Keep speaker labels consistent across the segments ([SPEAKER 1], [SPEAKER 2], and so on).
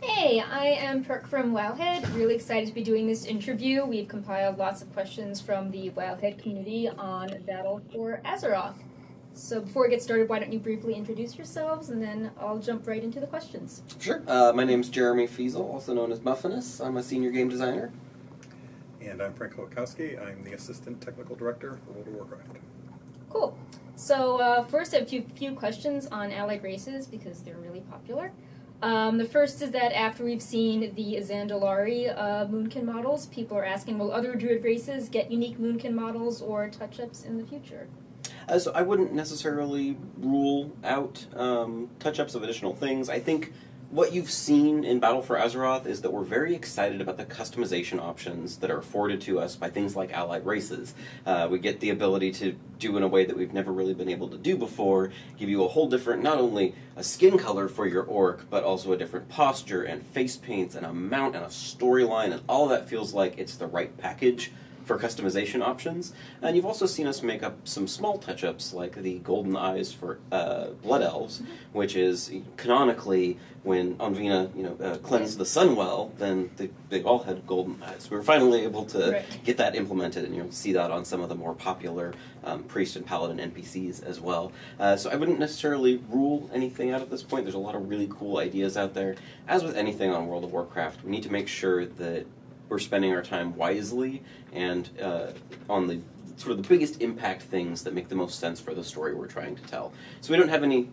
[SPEAKER 1] Hey, I am Perk from Wowhead. Really excited to be doing this interview. We've compiled lots of questions from the Wowhead community on Battle for Azeroth. So before we get started, why don't you briefly introduce yourselves, and then I'll jump right into the questions.
[SPEAKER 2] Sure. My name's Jeremy Fiesel, also known as Muffinus. I'm a senior game designer.
[SPEAKER 3] And I'm Frank Kolakowski. I'm the Assistant Technical Director for World of Warcraft.
[SPEAKER 1] Cool. So first, I have a few questions on allied races, because they're really popular. The first is that after we've seen the Zandalari Moonkin models, people are asking, will other Druid races get unique Moonkin models or touch-ups in the future?
[SPEAKER 2] So I wouldn't necessarily rule out touch-ups of additional things. I think what you've seen in Battle for Azeroth is that we're very excited about the customization options that are afforded to us by things like allied races. We get the ability to do in a way that we've never really been able to do before, give you a whole different, not only a skin color for your orc, but also a different posture and face paints and a mount and a storyline, and all of that feels like it's the right package for customization options. And you've also seen us make up some small touch-ups, like the golden eyes for Blood Elves, which is canonically when Onvina cleansed the sun well, then they all had golden eyes. We were finally able to get that implemented, and you'll see that on some of the more popular priest and paladin NPCs as well. So I wouldn't necessarily rule anything out at this point. There's a lot of really cool ideas out there. As with anything on World of Warcraft, we need to make sure that we're spending our time wisely and on the sort of the biggest impact things that make the most sense for the story we're trying to tell. So we don't have any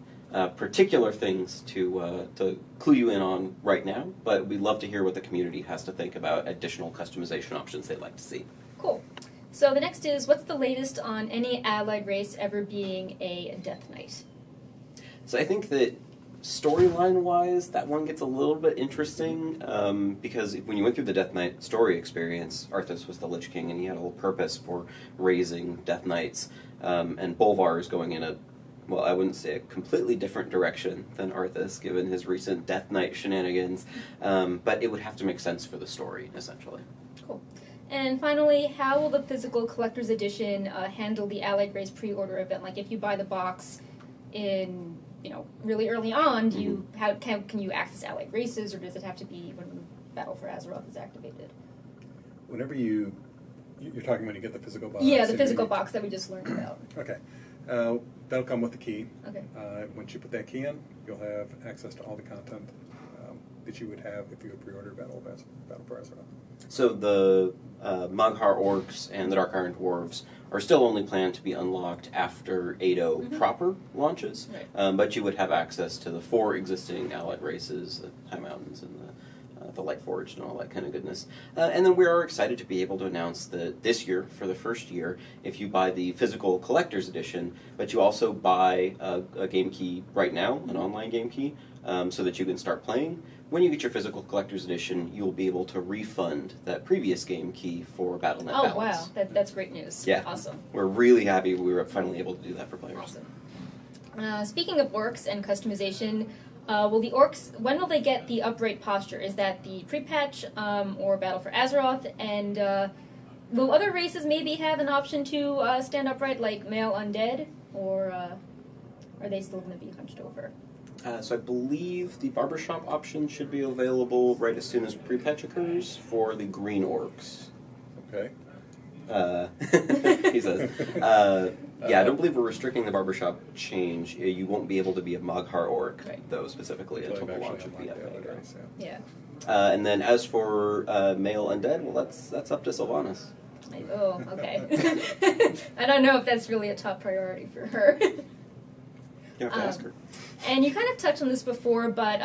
[SPEAKER 2] particular things to clue you in on right now, but we'd love to hear what the community has to think about additional customization options they'd like to see.
[SPEAKER 1] Cool. So the next is, what's the latest on any allied race ever being a Death Knight?
[SPEAKER 2] So I think that storyline-wise, that one gets a little bit interesting, because when you went through the Death Knight story experience, Arthas was the Lich King, and he had a whole purpose for raising Death Knights, and Bolvar is going in a, well, I wouldn't say a completely different direction than Arthas, given his recent Death Knight shenanigans, but it would have to make sense for the story, essentially.
[SPEAKER 1] Cool. And finally, how will the physical collector's edition handle the allied race pre-order event? Like, if you buy the box in really early on, do you can you access allied races, or does it have to be when Battle for Azeroth is activated?
[SPEAKER 3] Whenever you're talking when you get the physical box.
[SPEAKER 1] Yeah, the physical box that we just learned about.
[SPEAKER 3] Okay, that'll come with the key.
[SPEAKER 1] Okay.
[SPEAKER 3] Once you put that key in, you'll have access to all the content that you would have if you had pre-ordered Battle for Azeroth.
[SPEAKER 2] So the Mag'har orcs and the Dark Iron dwarves are still only planned to be unlocked after 8.0 proper launches, but you would have access to the 4 existing allied races, the High Mountains and the Light Forged and all that kind of goodness. And then we are excited to be able to announce that this year, for the first year, if you buy the physical collector's edition, but you also buy a game key right now, an online game key, so that you can start playing, when you get your physical collector's edition, you'll be able to refund that previous game key for Battle.net balance.
[SPEAKER 1] Oh, wow. That's great news.
[SPEAKER 2] Yeah.
[SPEAKER 1] Awesome.
[SPEAKER 2] We're really happy we were finally able to do that for players.
[SPEAKER 1] Awesome. Speaking of orcs and customization, will the orcs, when will they get the upright posture? Is that the pre-patch or Battle for Azeroth? And will other races maybe have an option to stand upright, like male undead? Or are they still going to be hunched over?
[SPEAKER 2] So I believe the barbershop option should be available right as soon as pre-patch occurs for the green orcs.
[SPEAKER 3] Okay.
[SPEAKER 2] He says. Yeah, I don't believe we're restricting the barbershop change. You won't be able to be a Mag'har orc, though, specifically, until the launch of BFA.
[SPEAKER 1] Yeah.
[SPEAKER 2] And then as for male undead, well, that's up to Sylvanas.
[SPEAKER 1] Oh, okay. I don't know if that's really a top priority for her.
[SPEAKER 2] You have to ask her.
[SPEAKER 1] And you kind of touched on this before, but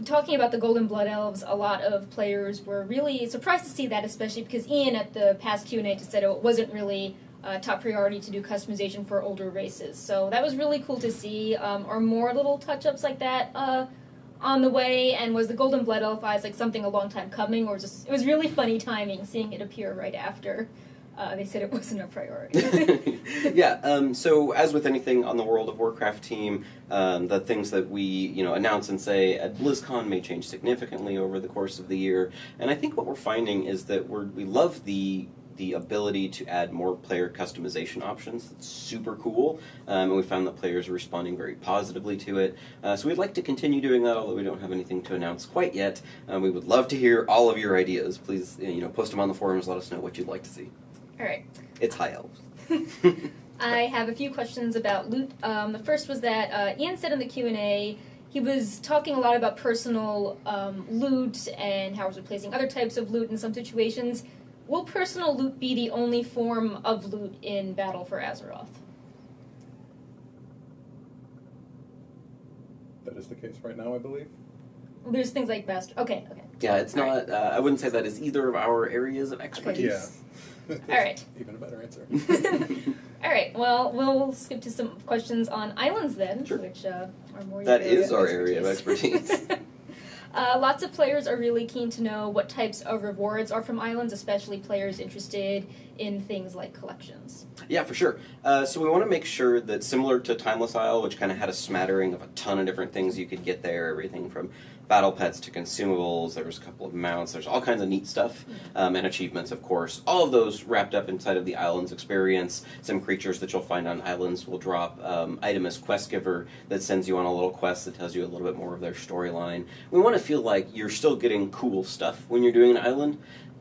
[SPEAKER 1] talking about the Golden Blood Elves, a lot of players were really surprised to see that, especially because Ian at the past Q&A just said it wasn't really top priority to do customization for older races. So that was really cool to see. Are more little touch-ups like that on the way? And was the Golden Blood Elf eyes like something a long time coming, or just it was really funny timing seeing it appear right after they said it wasn't a priority?
[SPEAKER 2] Yeah, so as with anything on the World of Warcraft team, the things that we announce and say at BlizzCon may change significantly over the course of the year. And I think what we're finding is that we love the the ability to add more player customization options. That's super cool, and we found that players are responding very positively to it. So we'd like to continue doing that, although we don't have anything to announce quite yet. We would love to hear all of your ideas. Please, post them on the forums. Let us know what you'd like to see.
[SPEAKER 1] All right.
[SPEAKER 2] It's high elves.
[SPEAKER 1] I have a few questions about loot. The first was that Ian said in the Q&A he was talking a lot about personal loot and how it's replacing other types of loot in some situations. Will personal loot be the only form of loot in Battle for Azeroth?
[SPEAKER 3] That is the case right now, I believe.
[SPEAKER 1] Well, there's things like best. Okay.
[SPEAKER 2] Yeah, it's not. I wouldn't say that is either of our areas of expertise.
[SPEAKER 3] Yeah.
[SPEAKER 1] All right.
[SPEAKER 3] Even a better answer.
[SPEAKER 1] All right. Well, we'll skip to some questions on islands then,
[SPEAKER 2] Sure.
[SPEAKER 1] which are more.
[SPEAKER 2] That is our area of expertise.
[SPEAKER 1] Lots of players are really keen to know what types of rewards are from islands, especially players interested in things like collections.
[SPEAKER 2] Yeah, for sure. So we want to make sure that, similar to Timeless Isle, which kind of had a smattering of a ton of different things you could get there, everything from battle pets to consumables, there was a couple of mounts, there's all kinds of neat stuff, and achievements, of course. All of those wrapped up inside of the islands experience. Some creatures that you'll find on islands will drop item as quest giver that sends you on a little quest that tells you a little bit more of their storyline. We want to feel like you're still getting cool stuff when you're doing an island.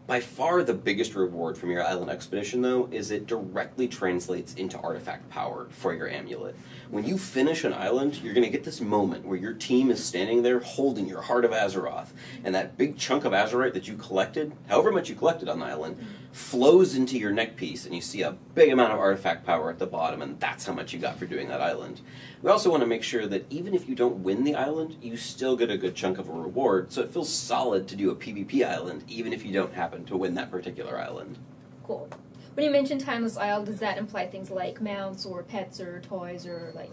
[SPEAKER 2] By far the biggest reward from your island expedition, though, is it directly translates into artifact power for your amulet. When you finish an island, you're going to get this moment where your team is standing there holding your Heart of Azeroth, and that big chunk of Azerite that you collected, however much you collected on the island, flows into your neck piece, and you see a big amount of artifact power at the bottom, and that's how much you got for doing that island. We also want to make sure that even if you don't win the island, you still get a good chunk of a reward, so it feels solid to do a PvP island, even if you don't happen to win that particular island.
[SPEAKER 1] Cool. When you mention Timeless Isle, does that imply things like mounts or pets or toys or like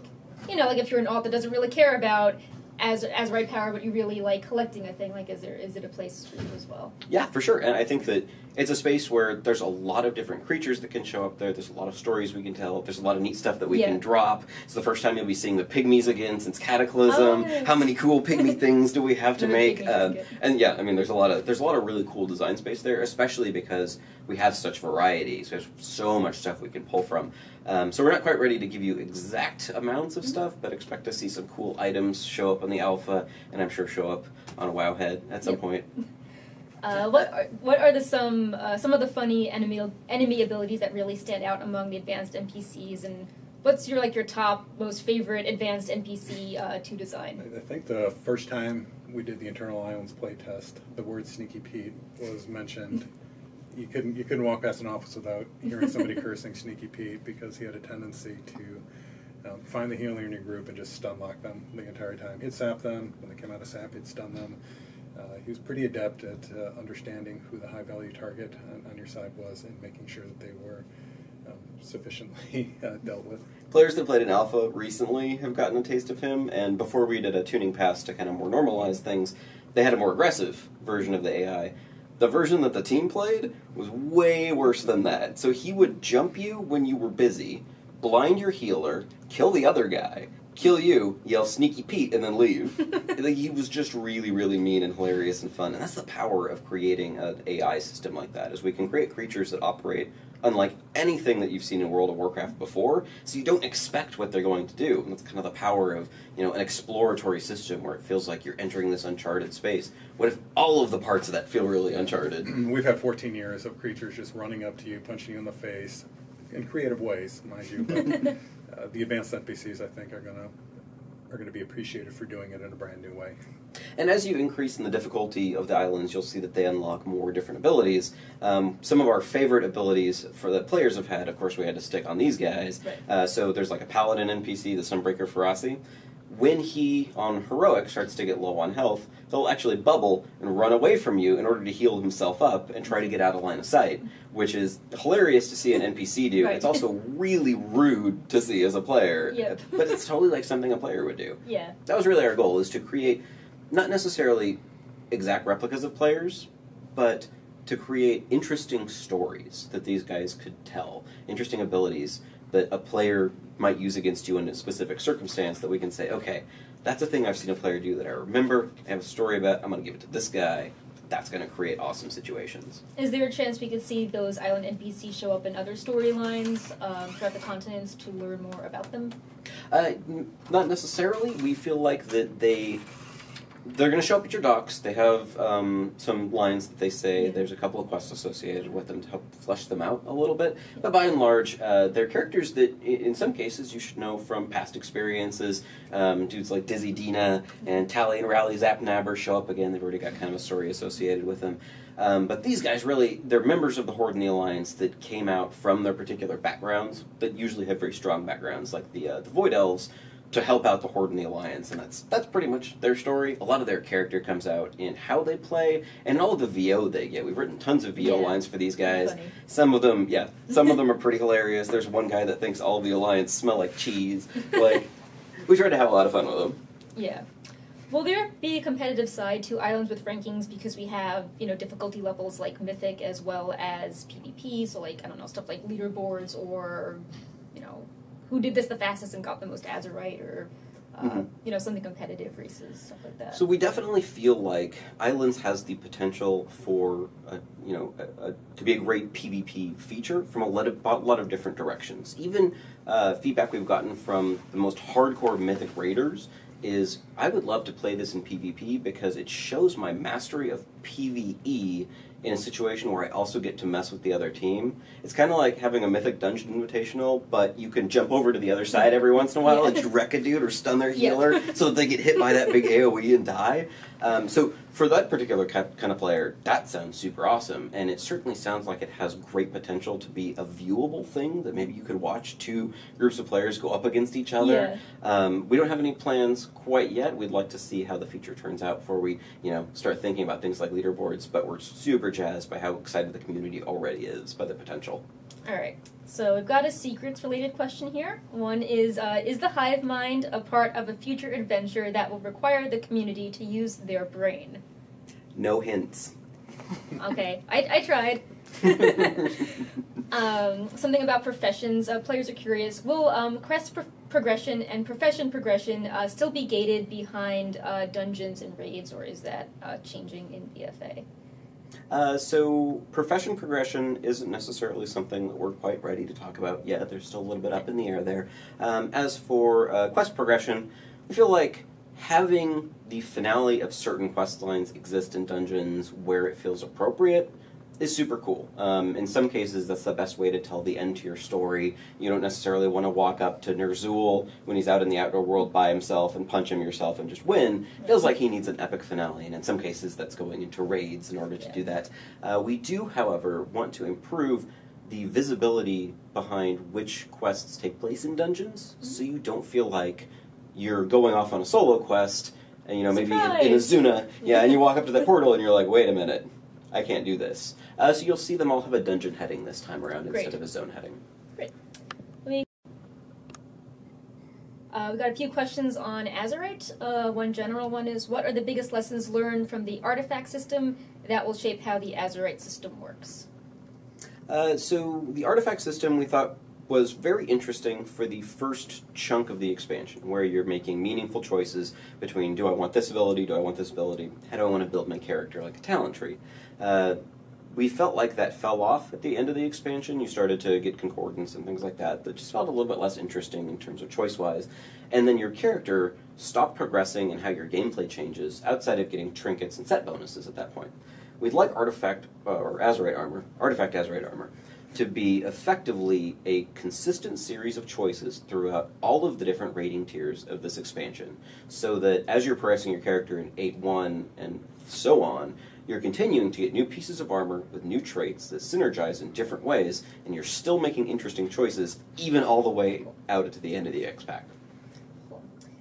[SPEAKER 1] if you're an alt that doesn't really care about Azerite power, but you really like collecting a thing, like is it a place for you as well?
[SPEAKER 2] Yeah, for sure. And I think that it's a space where there's a lot of different creatures that can show up there. There's a lot of stories we can tell. There's a lot of neat stuff that we can drop. It's the first time you'll be seeing the pygmies again since Cataclysm.
[SPEAKER 1] Oh, yes.
[SPEAKER 2] How many cool pygmy things do we have to make?
[SPEAKER 1] And
[SPEAKER 2] yeah, I mean, there's a lot of really cool design space there, especially because we have such variety. So there's so much stuff we can pull from. So we're not quite ready to give you exact amounts of stuff, but expect to see some cool items show up on the alpha, and I'm sure show up on a Wowhead at some point.
[SPEAKER 1] What are some of the funny enemy abilities that really stand out among the advanced NPCs, and what's your top most favorite advanced NPC to design?
[SPEAKER 3] I think the first time we did the Internal Islands playtest, the word Sneaky Pete was mentioned. You couldn't walk past an office without hearing somebody cursing Sneaky Pete, because he had a tendency to find the healer in your group and just stun lock them the entire time. He'd sap them. When they came out of sap, he'd stun them. He was pretty adept at understanding who the high-value target on your side was and making sure that they were sufficiently dealt with.
[SPEAKER 2] Players that played in Alpha recently have gotten a taste of him, and before we did a tuning pass to kind of more normalize things, they had a more aggressive version of the AI. The version that the team played was way worse than that. So he would jump you when you were busy, blind your healer, kill the other guy, kill you, yell Sneaky Pete, and then leave. He was just really, really mean and hilarious and fun. And that's the power of creating an AI system like that, is we can create creatures that operate unlike anything that you've seen in World of Warcraft before, so you don't expect what they're going to do. And that's kind of the power of an exploratory system where it feels like you're entering this uncharted space. What if all of the parts of that feel really uncharted?
[SPEAKER 3] We've had 14 years of creatures just running up to you, punching you in the face, in creative ways, mind you. But the advanced NPCs, I think, are going to be appreciated for doing it in a brand new way.
[SPEAKER 2] And as you increase in the difficulty of the islands, you'll see that they unlock more different abilities. Some of our favorite abilities for the players have had, of course, we had to stick on these guys.
[SPEAKER 1] Right.
[SPEAKER 2] So there's like a paladin NPC, the Sunbreaker Ferasi. When he, on Heroic, starts to get low on health, he'll actually bubble and run away from you in order to heal himself up and try to get out of line of sight, which is hilarious to see an NPC do.
[SPEAKER 1] Right.
[SPEAKER 2] It's also really rude to see as a player,
[SPEAKER 1] Yep.
[SPEAKER 2] but it's totally like something a player would do.
[SPEAKER 1] Yeah.
[SPEAKER 2] That was really our goal, is to create not necessarily exact replicas of players, but to create interesting stories that these guys could tell, interesting abilities that a player might use against you in a specific circumstance that we can say, okay, that's a thing I've seen a player do that I remember, I have a story about, I'm going to give it to this guy. that's going to create awesome situations.
[SPEAKER 1] Is there a chance we could see those island NPCs show up in other storylines throughout the continents to learn more about them?
[SPEAKER 2] Not necessarily. We feel like that they're going to show up at your docks. They have some lines that they say. There's a couple of quests associated with them to help flesh them out a little bit. But by and large, they're characters that, in some cases, you should know from past experiences. Dudes like Dizzy Dina and Tally and Rally Zapnabber show up again. They've already got kind of a story associated with them. But these guys really, they're members of the Horde and the Alliance that came out from their particular backgrounds, that usually have very strong backgrounds, like the Void Elves, to help out the Horde and the Alliance, and that's pretty much their story. A lot of their character comes out in how they play and all of the VO they get. We've written tons of VO lines for these guys.
[SPEAKER 1] Funny.
[SPEAKER 2] Some of them are pretty hilarious. There's one guy that thinks all of the Alliance smell like cheese. Like, we try to have a lot of fun with them.
[SPEAKER 1] Yeah. Will there be a competitive side to Islands with rankings because we have, difficulty levels like Mythic as well as PvP, so like, I don't know, stuff like leaderboards or, who did this the fastest and got the most Azerite or, something competitive races, stuff like that.
[SPEAKER 2] So we definitely feel like Islands has the potential for, to be a great PvP feature from a lot of different directions. Even feedback we've gotten from the most hardcore Mythic raiders is, I would love to play this in PvP because it shows my mastery of PvE in a situation where I also get to mess with the other team. It's kind of like having a Mythic Dungeon Invitational, but you can jump over to the other side every once in a while and just wreck a dude or stun their healer so that they get hit by that big AoE and die. So for that particular kind of player, that sounds super awesome, and it certainly sounds like it has great potential to be a viewable thing that maybe you could watch two groups of players go up against each other. We don't have any plans quite yet. We'd like to see how the feature turns out before we, start thinking about things like leaderboards, but we're super jazzed by how excited the community already is by the potential.
[SPEAKER 1] All right. So we've got a secrets-related question here. One is the hive mind a part of a future adventure that will require the community to use their brain?
[SPEAKER 2] No hints.
[SPEAKER 1] Okay, I tried. Something about professions. Players are curious. Will quest progression and profession progression still be gated behind dungeons and raids, or is that changing in BFA?
[SPEAKER 2] So profession progression isn't necessarily something that we're quite ready to talk about yet. There's still a little bit up in the air there. As for quest progression, we feel like having the finale of certain quest lines exist in dungeons where it feels appropriate is super cool. In some cases, that's the best way to tell the end to your story. You don't necessarily want to walk up to Ner'zhul when he's out in the outdoor world by himself and punch him yourself and just win. Feels like he needs an epic finale, and in some cases that's going into raids in order to do that. We do, however, want to improve the visibility behind which quests take place in dungeons, so you don't feel like you're going off on a solo quest, and maybe in Azuna, and you walk up to that portal and you're like, wait a minute, I can't do this. So you'll see them all have a dungeon heading this time around instead of a zone heading.
[SPEAKER 1] Great. We've got a few questions on Azerite. One general one is, what are the biggest lessons learned from the artifact system that will shape how the Azerite system works?
[SPEAKER 2] So the artifact system we thought was very interesting for the first chunk of the expansion, where you're making meaningful choices between, do I want this ability, do I want this ability, how do I want to build my character, like a talent tree. We felt like that fell off at the end of the expansion. You started to get concordance and things like that just felt a little bit less interesting in terms of choice-wise. And then your character stopped progressing in how your gameplay changes outside of getting trinkets and set bonuses at that point. We'd like artifact Azerite armor to be effectively a consistent series of choices throughout all of the different rating tiers of this expansion, so that as you're progressing your character in 8.1 and so on, you're continuing to get new pieces of armor with new traits that synergize in different ways, and you're still making interesting choices even all the way out to the end of the X-Pack.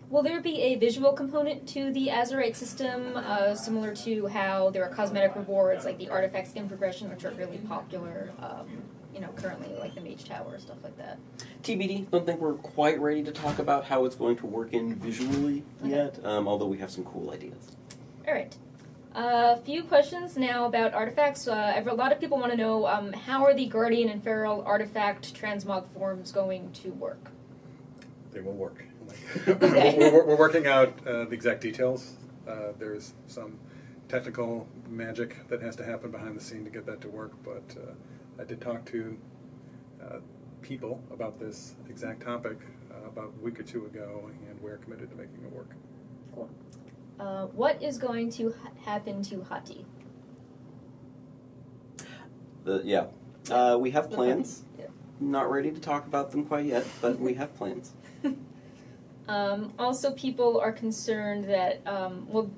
[SPEAKER 1] Will there be a visual component to the Azerite system, similar to how there are cosmetic rewards like the artifact skin progression, which are really popular, currently, like the Mage Tower, stuff like that?
[SPEAKER 2] TBD. Don't think we're quite ready to talk about how it's going to work in visually yet, although we have some cool ideas.
[SPEAKER 1] All right. A few questions now about artifacts. A lot of people want to know, how are the Guardian and Feral artifact transmog forms going to work?
[SPEAKER 3] They will work. We're working out the exact details. There's some technical magic that has to happen behind the scene to get that to work, but I did talk to people about this exact topic about a week or two ago, and we're committed to making it work.
[SPEAKER 1] Cool. What is going to happen to Hati?
[SPEAKER 2] We have plans.
[SPEAKER 1] Yeah.
[SPEAKER 2] Not ready to talk about them quite yet, but we have plans.
[SPEAKER 1] Also, people are concerned that,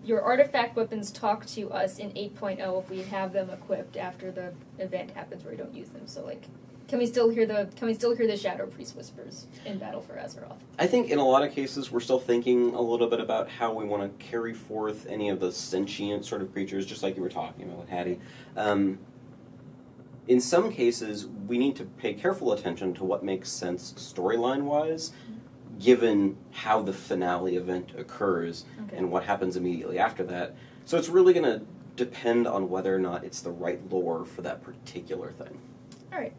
[SPEAKER 1] your artifact weapons talk to us in 8.0 if we have them equipped after the event happens where we don't use them. So, like, can we still hear the Shadow Priest whispers in Battle for Azeroth? I
[SPEAKER 2] think in a lot of cases we're still thinking a little bit about how we want to carry forth any of the sentient sort of creatures, just like you were talking about with Hattie. In some cases, we need to pay careful attention to what makes sense storyline-wise, given how the finale event occurs and what happens immediately after that. So it's really going to depend on whether or not it's the right lore for that particular thing.
[SPEAKER 1] All right.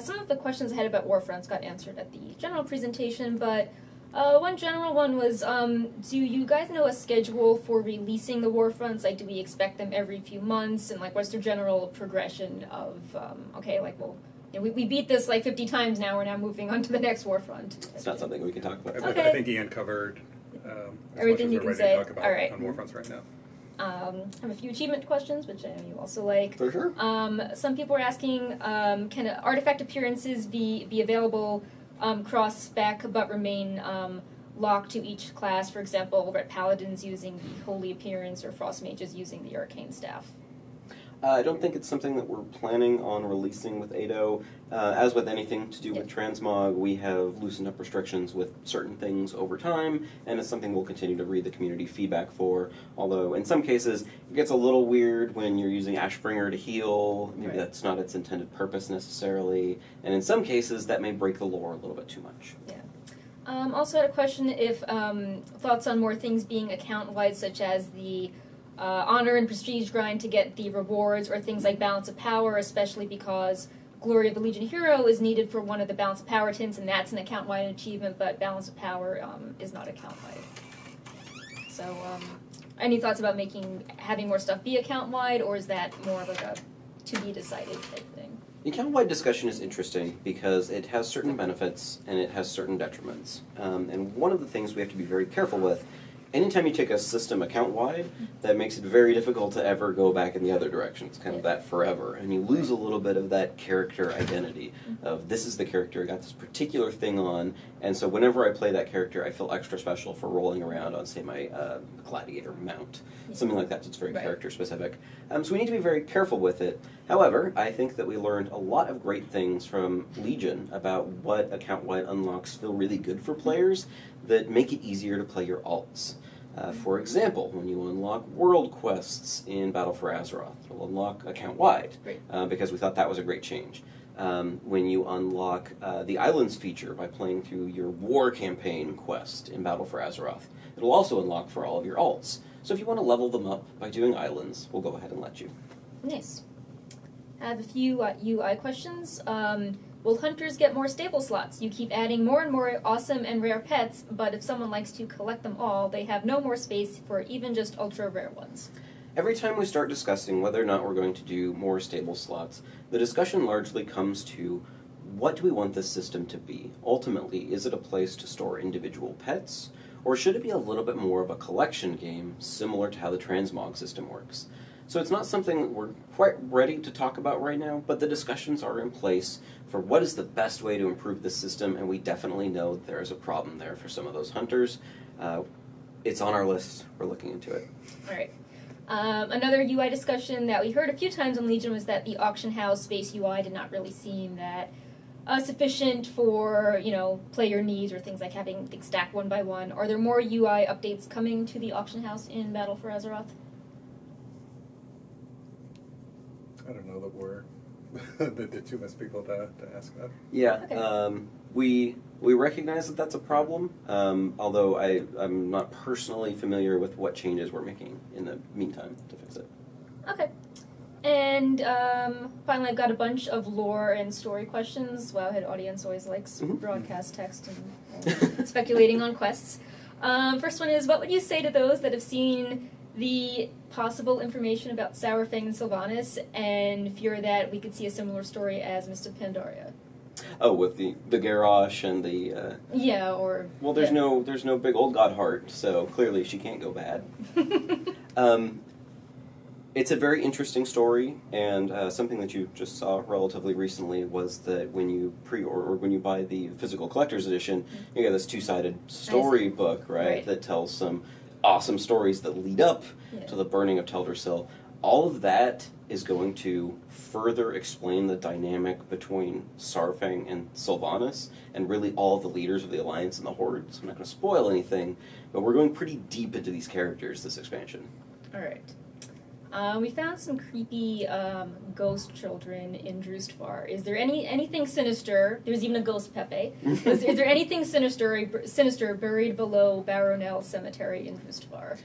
[SPEAKER 1] Some of the questions I had about Warfronts got answered at the general presentation, but one general one was, do you guys know a schedule for releasing the Warfronts? Like, do we expect them every few months? And, like, what's the general progression of, we beat this, like, 50 times now. We're now moving on to the next Warfront.
[SPEAKER 2] It's not something we can talk about.
[SPEAKER 3] I think Ian covered
[SPEAKER 1] everything you can say.
[SPEAKER 3] To talk about on Warfronts right now.
[SPEAKER 1] I have a few achievement questions, which I know you also like.
[SPEAKER 2] For sure.
[SPEAKER 1] Some people are asking, can artifact appearances be available cross-spec but remain locked to each class? For example, Red Paladins using the Holy Appearance or Frost Mages using the Arcane Staff.
[SPEAKER 2] I don't think it's something that we're planning on releasing with 8.0. As with anything to do with Transmog, we have loosened up restrictions with certain things over time, and it's something we'll continue to read the community feedback for. Although, in some cases, it gets a little weird when you're using Ashbringer to heal. Maybe that's not its intended purpose necessarily. And in some cases, that may break the lore a little bit too much.
[SPEAKER 1] Yeah. Also had a question if thoughts on more things being account-wide, such as the honor and prestige grind to get the rewards, or things like Balance of Power, especially because Glory of the Legion Hero is needed for one of the Balance of Power tints, and that's an account-wide achievement, but Balance of Power is not account-wide. So, any thoughts about having more stuff be account-wide, or is that more of like a to-be-decided type thing?
[SPEAKER 2] The account-wide discussion is interesting because it has certain benefits and it has certain detriments. And one of the things we have to be very careful with, anytime you take a system account-wide, that makes it very difficult to ever go back in the other direction. It's kind of that forever. And you lose a little bit of that character identity of, this is the character, I got this particular thing on, and so whenever I play that character, I feel extra special for rolling around on, say, my gladiator mount. Something like that, so it's very character-specific. So we need to be very careful with it. However, I think that we learned a lot of great things from Legion about what account-wide unlocks feel really good for players that make it easier to play your alts. For example, when you unlock world quests in Battle for Azeroth, you'll unlock account-wide, because we thought that was a great change. When you unlock the Islands feature by playing through your War Campaign quest in Battle for Azeroth, it'll also unlock for all of your alts. So if you want to level them up by doing Islands, we'll go ahead and let you.
[SPEAKER 1] Nice. I have a few UI questions. Will hunters get more stable slots? You keep adding more and more awesome and rare pets, but if someone likes to collect them all, they have no more space for even just ultra rare ones.
[SPEAKER 2] Every time we start discussing whether or not we're going to do more stable slots, the discussion largely comes to, what do we want this system to be? Ultimately, is it a place to store individual pets, or should it be a little bit more of a collection game, similar to how the transmog system works? So it's not something that we're quite ready to talk about right now, but the discussions are in place for what is the best way to improve the system, and we definitely know that there is a problem there for some of those hunters. It's on our list. We're looking into it.
[SPEAKER 1] All right. Another UI discussion that we heard a few times on Legion was that the auction house space UI did not really seem that sufficient for, player needs or things like having things stacked one by one. Are there more UI updates coming to the auction house in Battle for Azeroth?
[SPEAKER 3] I don't know that we're the two best people to ask that.
[SPEAKER 2] Yeah,
[SPEAKER 1] okay.
[SPEAKER 2] We recognize that that's a problem, although I'm not personally familiar with what changes we're making in the meantime to fix it.
[SPEAKER 1] Okay. And finally, I've got a bunch of lore and story questions. Wowhead audience always likes broadcast text and speculating on quests. First one is, what would you say to those that have seen the possible information about Saurfang and Sylvanas, and fear that we could see a similar story as Mr. Pandaria.
[SPEAKER 2] Oh, with the Garrosh and the...
[SPEAKER 1] Yeah, or...
[SPEAKER 2] Well, there's no big old god heart, so clearly she can't go bad. It's a very interesting story, and something that you just saw relatively recently was that when you pre-order, or when you buy the physical collector's edition, you get this two-sided storybook, right, that tells some awesome stories that lead up to the burning of Teldrassil. All of that is going to further explain the dynamic between Saurfang and Sylvanas, and really all of the leaders of the Alliance and the Horde, so I'm not going to spoil anything, but we're going pretty deep into these characters this expansion.
[SPEAKER 1] Alright. We found some creepy ghost children in Drustvar. Is there anything sinister? There's even a ghost Pepe. Is there anything sinister buried below Baronel Cemetery in Drustvar?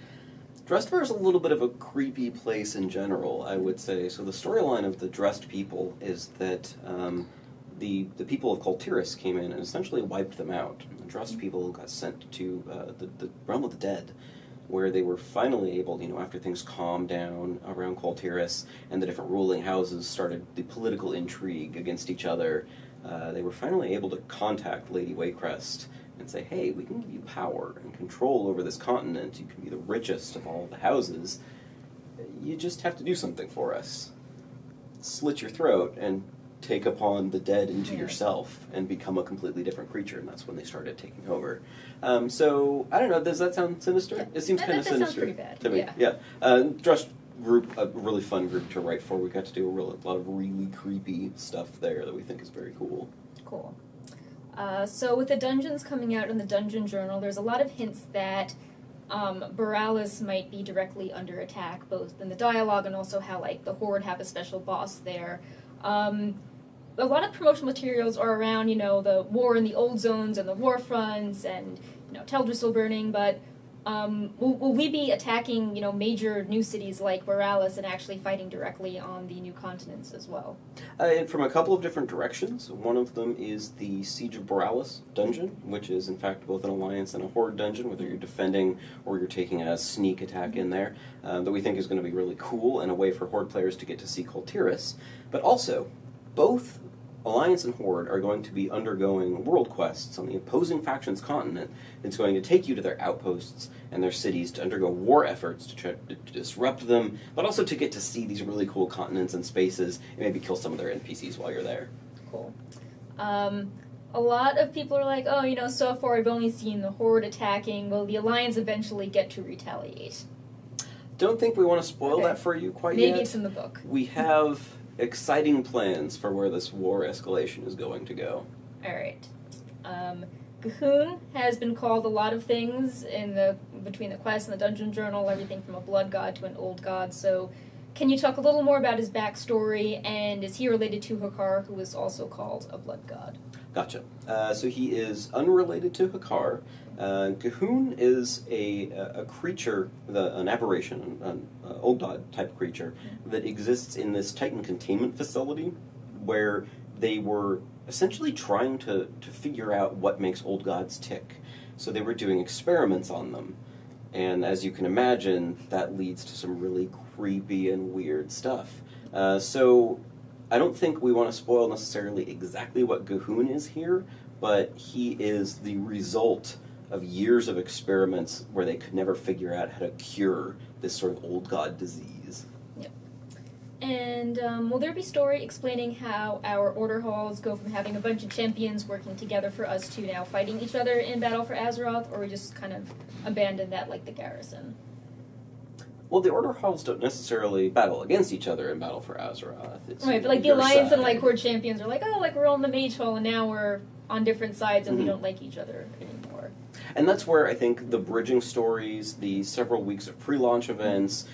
[SPEAKER 2] Drustvar is a little bit of a creepy place in general, I would say. So the storyline of the Drust people is that the people of Kultiris came in and essentially wiped them out. The Drust people got sent to the realm of the dead, where they were finally able, after things calmed down around Kultiris and the different ruling houses started the political intrigue against each other, they were finally able to contact Lady Waycrest and say, hey, we can give you power and control over this continent. You can be the richest of all the houses. You just have to do something for us. Slit your throat and take upon the dead into yourself and become a completely different creature, and that's when they started taking over. So, I don't know, does that sound sinister?
[SPEAKER 1] Yeah.
[SPEAKER 2] It seems kind of sinister.
[SPEAKER 1] Sounds pretty bad.
[SPEAKER 2] To me. Yeah. Drust group, a really fun group to write for. We got to do a lot of really creepy stuff there that we think is very cool.
[SPEAKER 1] Cool. So with the dungeons coming out in the Dungeon Journal, there's a lot of hints that Borealis might be directly under attack, both in the dialogue and also how, the Horde have a special boss there. A lot of promotional materials are around, the war in the old zones and the Warfronts and, Teldrassil burning, but will we be attacking, major new cities like Borealis and actually fighting directly on the new continents as well?
[SPEAKER 2] From a couple of different directions. One of them is the Siege of Borealis dungeon, which is in fact both an Alliance and a Horde dungeon, whether you're defending or you're taking a sneak attack in there, that we think is going to be really cool and a way for Horde players to get to see Kultiris. But also, both Alliance and Horde are going to be undergoing world quests on the opposing factions' continent. It's going to take you to their outposts and their cities to undergo war efforts to try to disrupt them, but also to get to see these really cool continents and spaces and maybe kill some of their NPCs while you're there.
[SPEAKER 1] Cool. A lot of people are like, oh, so far I've only seen the Horde attacking. Will the Alliance eventually get to retaliate?
[SPEAKER 2] Don't think we want to spoil that for you quite yet.
[SPEAKER 1] Maybe it's in the book.
[SPEAKER 2] We have exciting plans for where this war escalation is going to go.
[SPEAKER 1] Alright. G'huun has been called a lot of things between the quest and the Dungeon Journal, everything from a blood god to an old god, so can you talk a little more about his backstory, and is he related to Hakar, who is also called a blood god?
[SPEAKER 2] Gotcha. So he is unrelated to Hakar. G'huun is a creature, an aberration, an old god type creature, that exists in this Titan containment facility where they were essentially trying to figure out what makes old gods tick. So they were doing experiments on them. And as you can imagine, that leads to some really creepy and weird stuff. So I don't think we want to spoil necessarily exactly what G'huun is here, but he is the result of years of experiments where they could never figure out how to cure this sort of old god disease.
[SPEAKER 1] Yep. And will there be story explaining how our order halls go from having a bunch of champions working together for us to now fighting each other in battle for Azeroth, or we just kind of abandon that like the garrison?
[SPEAKER 2] Well, the order halls don't necessarily battle against each other in battle for Azeroth. It's
[SPEAKER 1] right, but the Alliance and Horde champions are like, oh, we're on the Mage Hall and now we're on different sides and we don't like each other anymore.
[SPEAKER 2] And that's where I think the bridging stories, the several weeks of pre-launch events,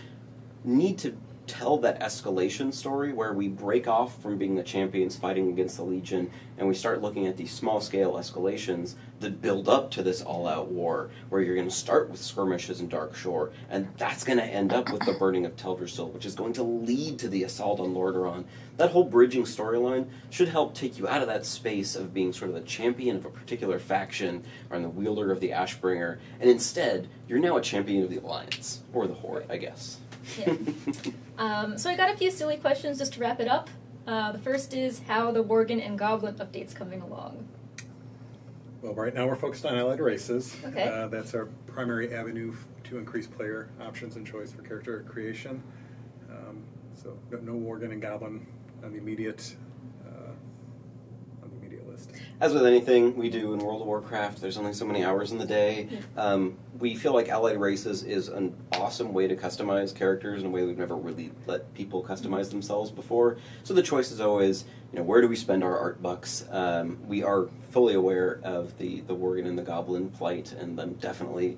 [SPEAKER 2] need to tell that escalation story where we break off from being the champions fighting against the Legion and we start looking at these small-scale escalations that build up to this all-out war where you're going to start with skirmishes in Darkshore, and that's going to end up with the burning of Teldrassil, which is going to lead to the assault on Lordaeron. That whole bridging storyline should help take you out of that space of being sort of the champion of a particular faction or the wielder of the Ashbringer, and instead, you're now a champion of the Alliance, or the Horde, I guess.
[SPEAKER 1] Yeah. So I got a few silly questions just to wrap it up. The first is how the Worgen and Goblin update's coming along.
[SPEAKER 3] Well, right now we're focused on allied races.
[SPEAKER 1] Okay.
[SPEAKER 3] That's our primary avenue to increase player options and choice for character creation. So no Worgen and Goblin on the immediate list.
[SPEAKER 2] As with anything we do in World of Warcraft, there's only so many hours in the day. We feel like allied races is an awesome way to customize characters in a way we've never really let people customize themselves before. So the choice is always, where do we spend our art bucks? We are fully aware of the Worgen and the Goblin plight, and them definitely,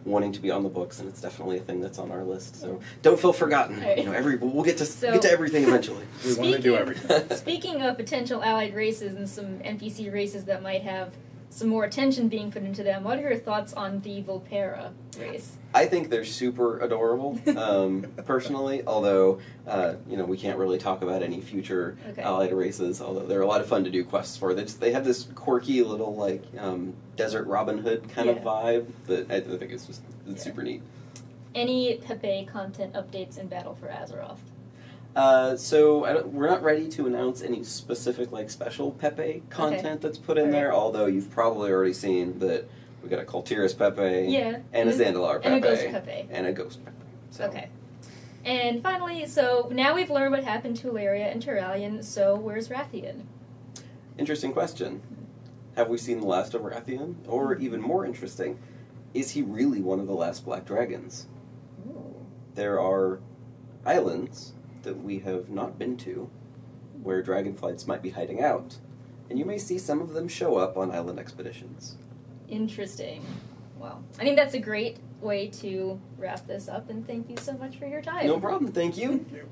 [SPEAKER 2] wanting to be on the books, and it's definitely a thing that's on our list. So don't feel forgotten.
[SPEAKER 1] Right.
[SPEAKER 2] We'll get to everything eventually.
[SPEAKER 3] We want to do everything.
[SPEAKER 1] Speaking of potential allied races and some NPC races that might have some more attention being put into them, what are your thoughts on the Vulpera race?
[SPEAKER 2] I think they're super adorable, personally, although, we can't really talk about any future allied races, although they're a lot of fun to do quests for. They have this quirky little, Desert Robin Hood kind of vibe that I think it's super neat.
[SPEAKER 1] Any Pepe content updates in Battle for Azeroth?
[SPEAKER 2] So we're not ready to announce any specific special Pepe content that's put in there, although you've probably already seen that we got a Kultiris Pepe, and a Zandalar Pepe,
[SPEAKER 1] and a Ghost Pepe.
[SPEAKER 2] And a Ghost Pepe. So.
[SPEAKER 1] Okay. And finally, so now we've learned what happened to Ilaria and Turalyon, so where's Wrathion?
[SPEAKER 2] Interesting question. Have we seen the last of Wrathion? Or even more interesting, is he really one of the last Black Dragons?
[SPEAKER 1] Ooh.
[SPEAKER 2] There are islands that we have not been to, where dragonflights might be hiding out, and you may see some of them show up on island expeditions.
[SPEAKER 1] Interesting. Well, I think that's a great way to wrap this up, and thank you so much for your time.
[SPEAKER 2] No problem, thank you.
[SPEAKER 3] Thank you.